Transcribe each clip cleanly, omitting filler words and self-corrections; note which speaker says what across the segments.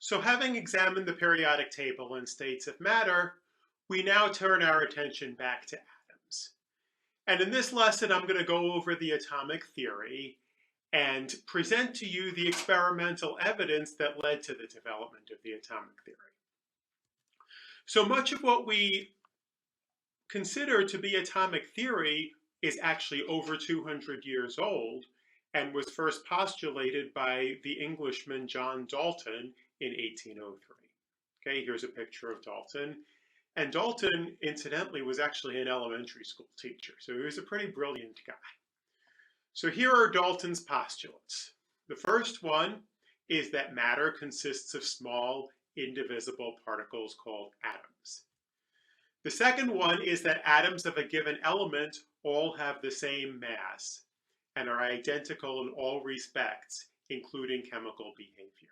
Speaker 1: So having examined the periodic table and states of matter, we now turn our attention back to atoms. And in this lesson, I'm going to go over the atomic theory and present to you the experimental evidence that led to the development of the atomic theory. So much of what we consider to be atomic theory is actually over 200 years old and was first postulated by the Englishman John Dalton in 1803. Okay, here's a picture of Dalton. And Dalton, incidentally, was actually an elementary school teacher, so he was a pretty brilliant guy. So here are Dalton's postulates. The first one is that matter consists of small, indivisible particles called atoms. The second one is that atoms of a given element all have the same mass and are identical in all respects, including chemical behavior.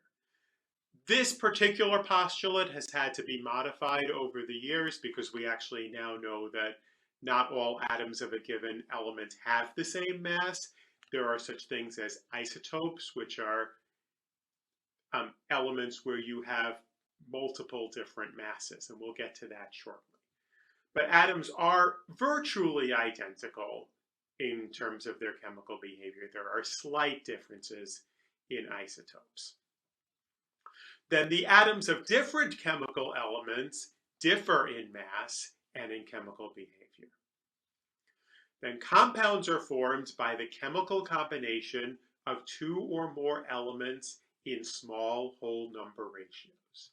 Speaker 1: This particular postulate has had to be modified over the years because we actually now know that not all atoms of a given element have the same mass. There are such things as isotopes, which are elements where you have multiple different masses, and we'll get to that shortly. But atoms are virtually identical in terms of their chemical behavior. There are slight differences in isotopes. Then the atoms of different chemical elements differ in mass and in chemical behavior. Then compounds are formed by the chemical combination of two or more elements in small whole number ratios.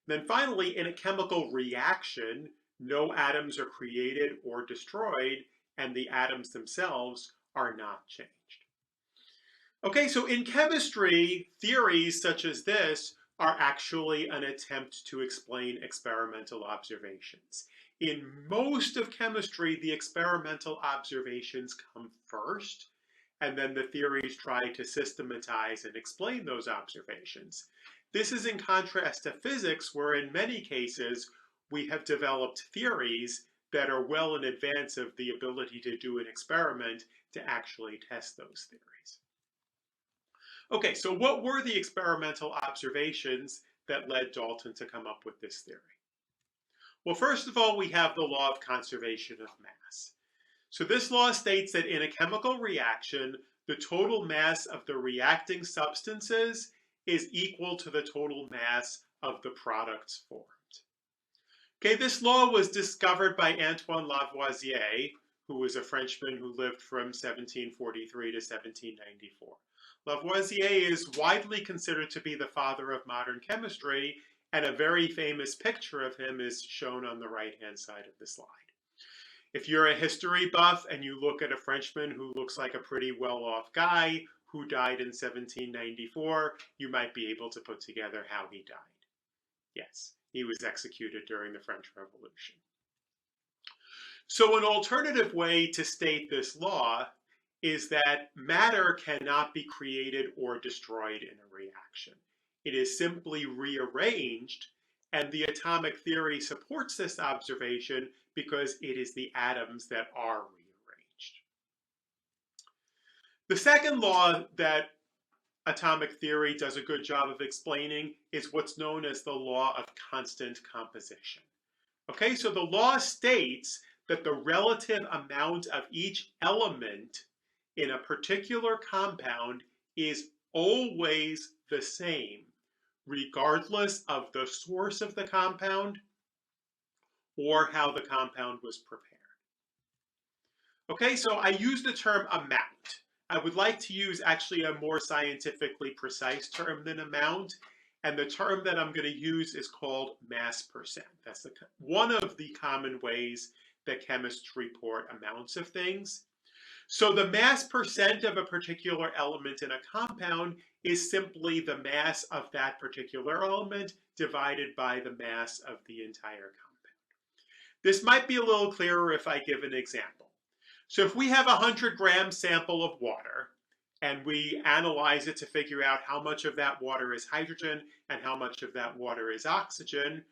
Speaker 1: Then finally, in a chemical reaction, no atoms are created or destroyed, and the atoms themselves are not changed. Okay, so in chemistry, theories such as this are actually an attempt to explain experimental observations. In most of chemistry, the experimental observations come first, and then the theories try to systematize and explain those observations. This is in contrast to physics, where in many cases, we have developed theories that are well in advance of the ability to do an experiment to actually test those theories. Okay, so what were the experimental observations that led Dalton to come up with this theory? Well, first of all, we have the law of conservation of mass. So this law states that in a chemical reaction, the total mass of the reacting substances is equal to the total mass of the products formed. Okay, this law was discovered by Antoine Lavoisier, who was a Frenchman who lived from 1743 to 1794. Lavoisier is widely considered to be the father of modern chemistry, and a very famous picture of him is shown on the right-hand side of the slide. If you're a history buff and you look at a Frenchman who looks like a pretty well-off guy who died in 1794, you might be able to put together how he died. Yes, he was executed during the French Revolution. So an alternative way to state this law is that matter cannot be created or destroyed in a reaction. It is simply rearranged, and the atomic theory supports this observation because it is the atoms that are rearranged. The second law that atomic theory does a good job of explaining is what's known as the law of constant composition. Okay, so the law states that the relative amount of each element in a particular compound is always the same, regardless of the source of the compound or how the compound was prepared. Okay, so I use the term amount. I would like to use actually a more scientifically precise term than amount, and the term that I'm going to use is called mass percent. That's one of the common ways that chemists report amounts of things. So the mass percent of a particular element in a compound is simply the mass of that particular element divided by the mass of the entire compound. This might be a little clearer if I give an example. So if we have a 100-gram sample of water and we analyze it to figure out how much of that water is hydrogen and how much of that water is oxygen,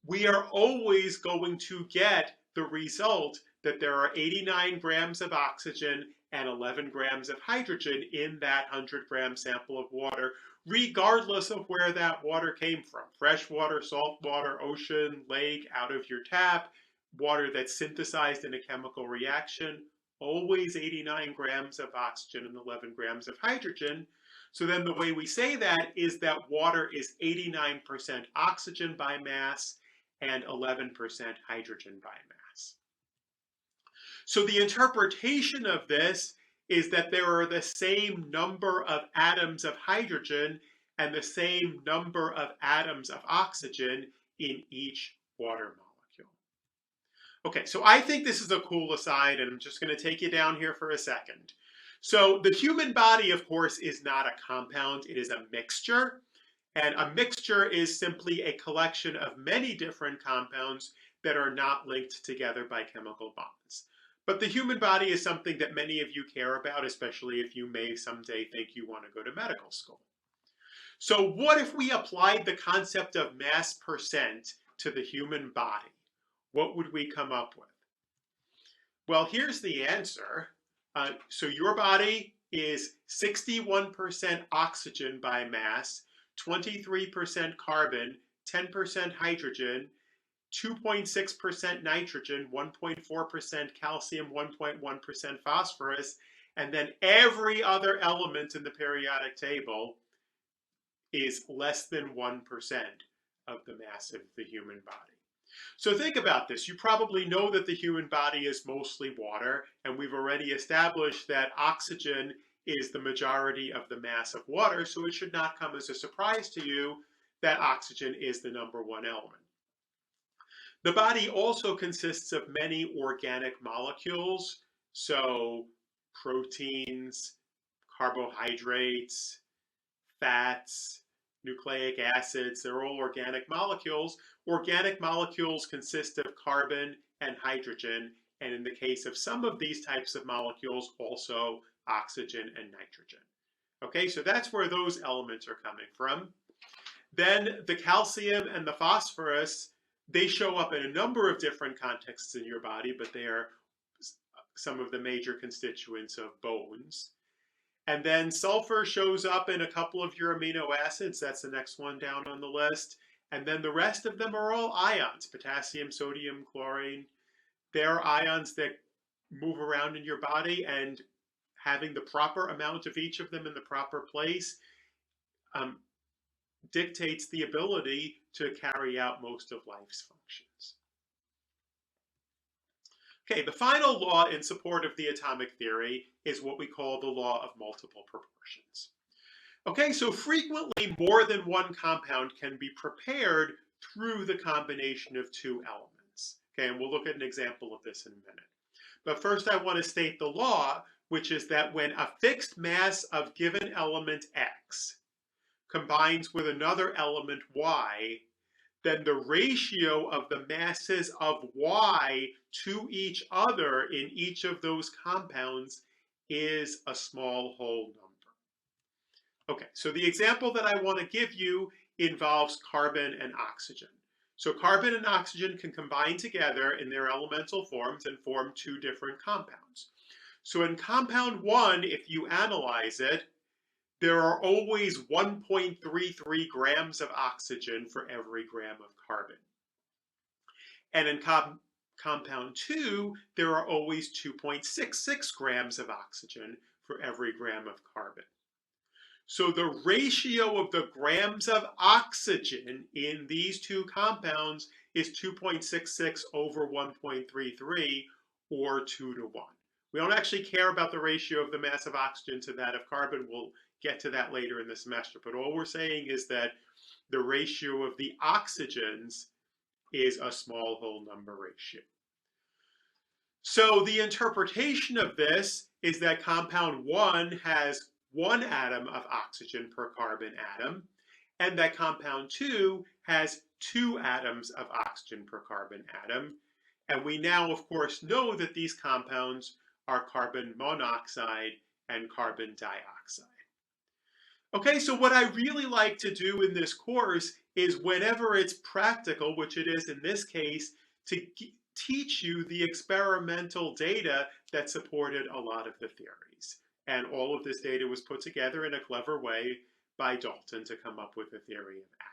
Speaker 1: we are always going to get the result that there are 89 grams of oxygen and 11 grams of hydrogen in that 100-gram sample of water, regardless of where that water came from. Fresh water, salt water, ocean, lake, out of your tap, water that's synthesized in a chemical reaction, always 89 grams of oxygen and 11 grams of hydrogen. So then the way we say that is that water is 89% oxygen by mass and 11% hydrogen by mass. So the interpretation of this is that there are the same number of atoms of hydrogen and the same number of atoms of oxygen in each water molecule. Okay, so I think this is a cool aside, and I'm just going to take you down here for a second. So the human body, of course, is not a compound, it is a mixture. And a mixture is simply a collection of many different compounds that are not linked together by chemical bonds. But the human body is something that many of you care about, especially if you may someday think you want to go to medical school. So what if we applied the concept of mass percent to the human body? What would we come up with? Well, here's the answer. So your body is 61% oxygen by mass, 23% carbon, 10% hydrogen, 2.6% nitrogen, 1.4% calcium, 1.1% phosphorus, and then every other element in the periodic table is less than 1% of the mass of the human body. So think about this. You probably know that the human body is mostly water, and we've already established that oxygen is the majority of the mass of water, so it should not come as a surprise to you that oxygen is the number one element. The body also consists of many organic molecules, so proteins, carbohydrates, fats, nucleic acids, they're all organic molecules. Organic molecules consist of carbon and hydrogen, and in the case of some of these types of molecules, also oxygen and nitrogen. Okay, so that's where those elements are coming from. Then the calcium and the phosphorus, they show up in a number of different contexts in your body, but they are some of the major constituents of bones. And then sulfur shows up in a couple of your amino acids. That's the next one down on the list. And then the rest of them are all ions, potassium, sodium, chlorine. They're ions that move around in your body, and having the proper amount of each of them in the proper place dictates the ability to carry out most of life's functions. Okay, the final law in support of the atomic theory is what we call the law of multiple proportions. Okay, so frequently more than one compound can be prepared through the combination of two elements. Okay, and we'll look at an example of this in a minute. But first I want to state the law, which is that when a fixed mass of given element X combines with another element Y, then the ratio of the masses of Y to each other in each of those compounds is a small whole number. Okay, so the example that I want to give you involves carbon and oxygen. So carbon and oxygen can combine together in their elemental forms and form two different compounds. So in compound 1, if you analyze it, there are always 1.33 grams of oxygen for every gram of carbon. And in compound 2, there are always 2.66 grams of oxygen for every gram of carbon. So the ratio of the grams of oxygen in these two compounds is 2.66 over 1.33, or 2 to 1. We don't actually care about the ratio of the mass of oxygen to that of carbon. We'll get to that later in the semester. But all we're saying is that the ratio of the oxygens is a small whole number ratio. So the interpretation of this is that compound 1 has 1 atom of oxygen per carbon atom, and that compound 2 has 2 atoms of oxygen per carbon atom. And we now, of course, know that these compounds are carbon monoxide and carbon dioxide. Okay, so what I really like to do in this course is, whenever it's practical, which it is in this case, to teach you the experimental data that supported a lot of the theories. And all of this data was put together in a clever way by Dalton to come up with a theory of atoms.